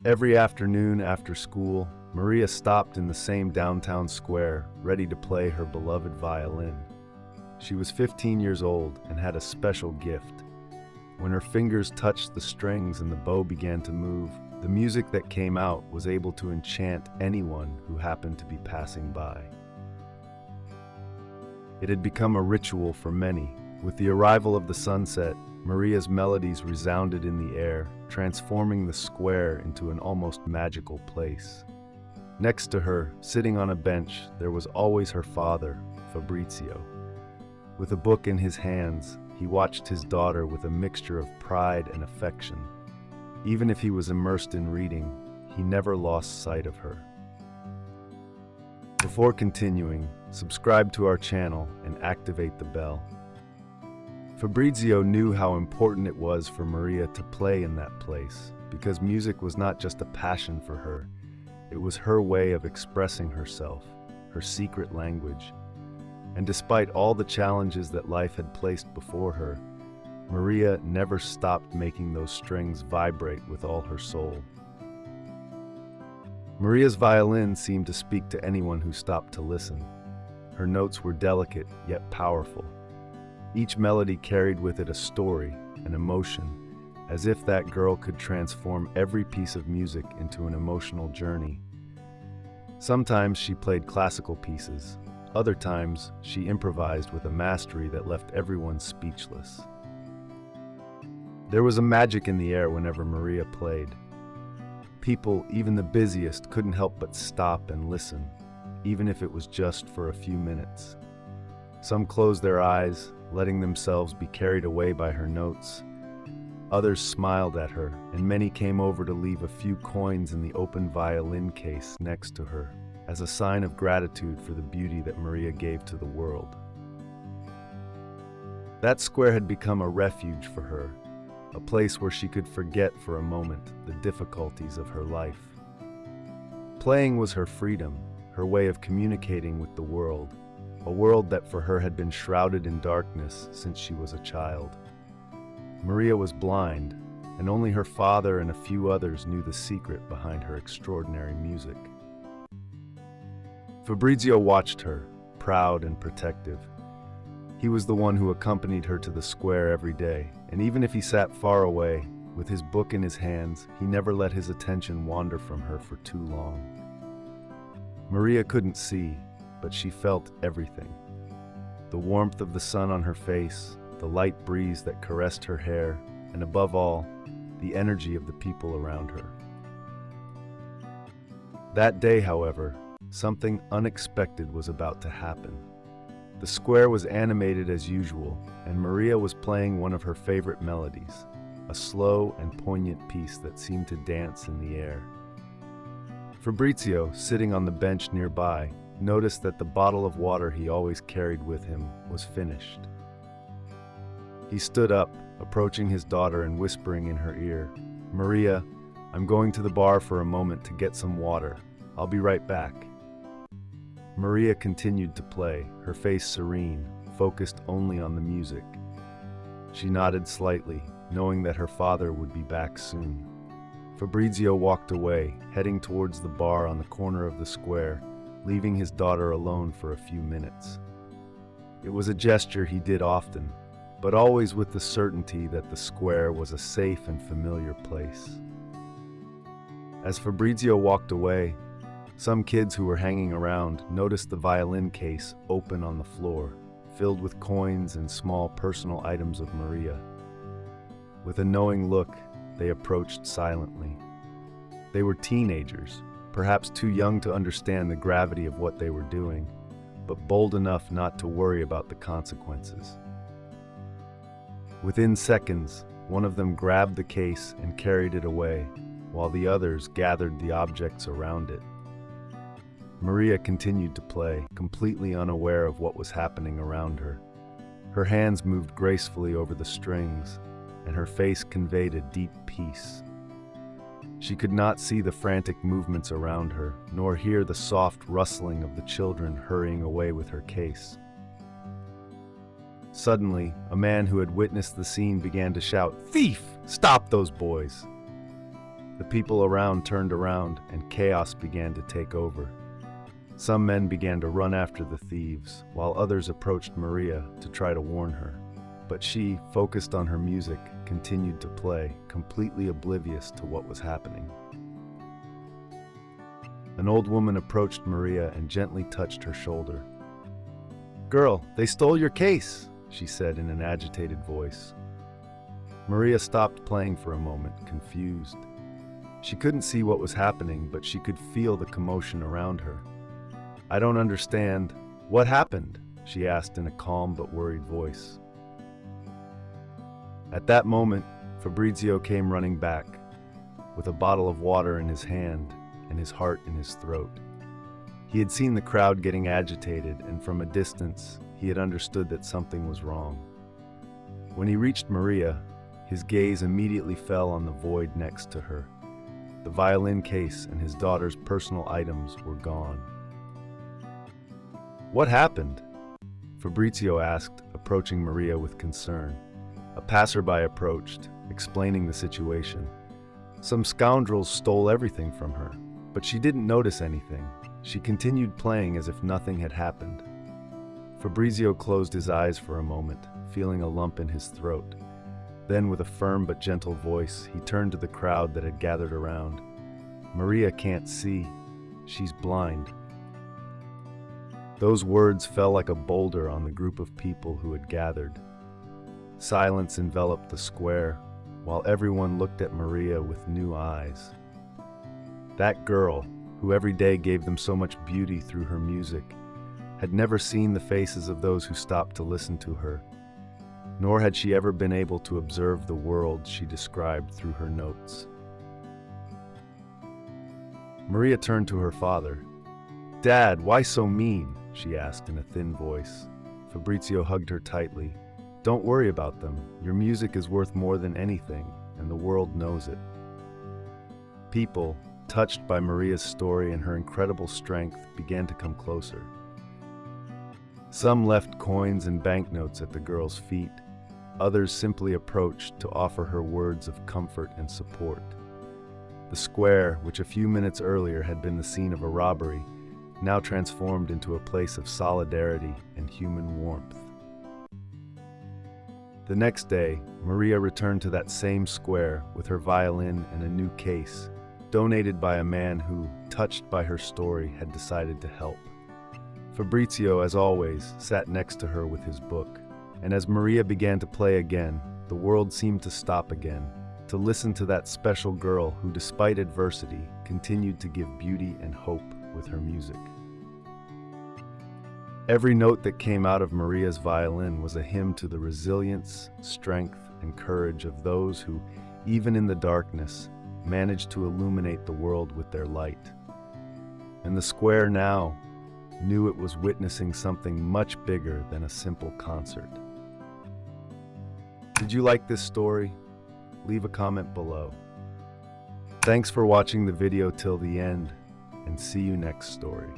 Every afternoon after school, Maria stopped in the same downtown square, ready to play her beloved violin. She was 15 years old and had a special gift. When her fingers touched the strings and the bow began to move, the music that came out was able to enchant anyone who happened to be passing by. It had become a ritual for many. With the arrival of the sunset, Maria's melodies resounded in the air, transforming the square into an almost magical place. Next to her, sitting on a bench, there was always her father, Fabrizio. With a book in his hands, he watched his daughter with a mixture of pride and affection. Even if he was immersed in reading, he never lost sight of her. Before continuing, subscribe to our channel and activate the bell. Fabrizio knew how important it was for Maria to play in that place, because music was not just a passion for her, it was her way of expressing herself, her secret language. And despite all the challenges that life had placed before her, Maria never stopped making those strings vibrate with all her soul. Maria's violin seemed to speak to anyone who stopped to listen. Her notes were delicate yet powerful. Each melody carried with it a story, an emotion, as if that girl could transform every piece of music into an emotional journey. Sometimes she played classical pieces. Other times, she improvised with a mastery that left everyone speechless. There was a magic in the air whenever Maria played. People, even the busiest, couldn't help but stop and listen, even if it was just for a few minutes. Some closed their eyes, letting themselves be carried away by her notes. Others smiled at her, and many came over to leave a few coins in the open violin case next to her, as a sign of gratitude for the beauty that Maria gave to the world. That square had become a refuge for her, a place where she could forget for a moment the difficulties of her life. Playing was her freedom, her way of communicating with the world, a world that for her had been shrouded in darkness since she was a child. Maria was blind, and only her father and a few others knew the secret behind her extraordinary music. Fabrizio watched her, proud and protective. He was the one who accompanied her to the square every day, and even if he sat far away, with his book in his hands, he never let his attention wander from her for too long. Maria couldn't see, but she felt everything. The warmth of the sun on her face, the light breeze that caressed her hair, and above all, the energy of the people around her. That day, however, something unexpected was about to happen. The square was animated as usual, and Maria was playing one of her favorite melodies, a slow and poignant piece that seemed to dance in the air. Fabrizio, sitting on the bench nearby, noticed that the bottle of water he always carried with him was finished. He stood up, approaching his daughter and whispering in her ear, "Maria, I'm going to the bar for a moment to get some water. I'll be right back." Maria continued to play, her face serene, focused only on the music. She nodded slightly, knowing that her father would be back soon. Fabrizio walked away, heading towards the bar on the corner of the square, leaving his daughter alone for a few minutes. It was a gesture he did often, but always with the certainty that the square was a safe and familiar place. As Fabrizio walked away, some kids who were hanging around noticed the violin case open on the floor, filled with coins and small personal items of Maria. With a knowing look, they approached silently. They were teenagers, perhaps too young to understand the gravity of what they were doing, but bold enough not to worry about the consequences. Within seconds, one of them grabbed the case and carried it away, while the others gathered the objects around it. Maria continued to play, completely unaware of what was happening around her. Her hands moved gracefully over the strings, and her face conveyed a deep peace. She could not see the frantic movements around her, nor hear the soft rustling of the children hurrying away with her case. Suddenly, a man who had witnessed the scene began to shout, "Thief! Stop those boys!" The people around turned around, and chaos began to take over. Some men began to run after the thieves, while others approached Maria to try to warn her. But she, focused on her music, continued to play, completely oblivious to what was happening. An old woman approached Maria and gently touched her shoulder. "Girl, they stole your case," she said in an agitated voice. Maria stopped playing for a moment, confused. She couldn't see what was happening, but she could feel the commotion around her. "I don't understand. What happened?" she asked in a calm but worried voice. At that moment, Fabrizio came running back, with a bottle of water in his hand and his heart in his throat. He had seen the crowd getting agitated, and from a distance, he had understood that something was wrong. When he reached Maria, his gaze immediately fell on the void next to her. The violin case and his daughter's personal items were gone. "What happened?" Fabrizio asked, approaching Maria with concern. A passerby approached, explaining the situation. "Some scoundrels stole everything from her, but she didn't notice anything. She continued playing as if nothing had happened." Fabrizio closed his eyes for a moment, feeling a lump in his throat. Then, with a firm but gentle voice, he turned to the crowd that had gathered around. "Maria can't see. She's blind." Those words fell like a boulder on the group of people who had gathered. Silence enveloped the square, while everyone looked at Maria with new eyes. That girl, who every day gave them so much beauty through her music, had never seen the faces of those who stopped to listen to her, nor had she ever been able to observe the world she described through her notes. Maria turned to her father. "Dad, why so mean?" she asked in a thin voice. Fabrizio hugged her tightly. "Don't worry about them. Your music is worth more than anything, and the world knows it." People, touched by Maria's story and her incredible strength, began to come closer. Some left coins and banknotes at the girl's feet. Others simply approached to offer her words of comfort and support. The square, which a few minutes earlier had been the scene of a robbery, now transformed into a place of solidarity and human warmth. The next day, Maria returned to that same square with her violin and a new case, donated by a man who, touched by her story, had decided to help. Fabrizio, as always, sat next to her with his book, and as Maria began to play again, the world seemed to stop again, to listen to that special girl who, despite adversity, continued to give beauty and hope with her music. Every note that came out of Maria's violin was a hymn to the resilience, strength, and courage of those who, even in the darkness, managed to illuminate the world with their light. And the square now knew it was witnessing something much bigger than a simple concert. Did you like this story? Leave a comment below. Thanks for watching the video till the end, and see you next story.